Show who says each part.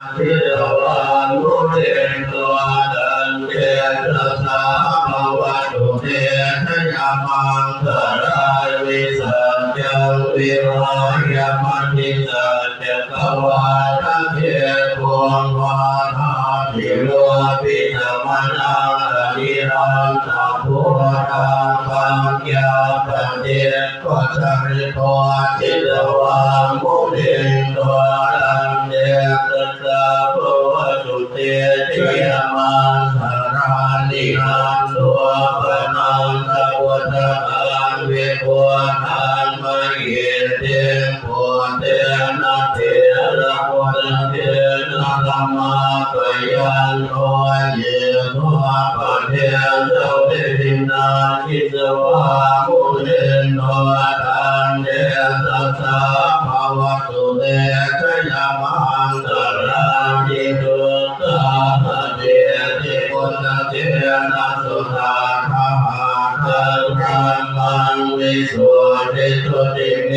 Speaker 1: ทิตวานุเทนตัวดันเทระสาภวตุเทนยามังสรายวิสัจจังวิวายมณิสัจจกวาทะเทภวงวาทาภิโรปิธรรมนานิรันตพุทธาปัญญาปเทปัจจริโตทิตวามุนิตัวดันเทระสาภวตุเตติยามังสรานิรันตัวปนันตพุทธาเวปุทานมะเยเตปุเตนะเทระปุตเตนะธัมมาปยันโตเยโนปะเทเตเวทินาทิสวามุเรนโนทันเดสัสสะภวตุเตชยมังสรานิตุตาเตติปุตเตนะสุตาภาทังธัมมังวิสุทธิตุติเม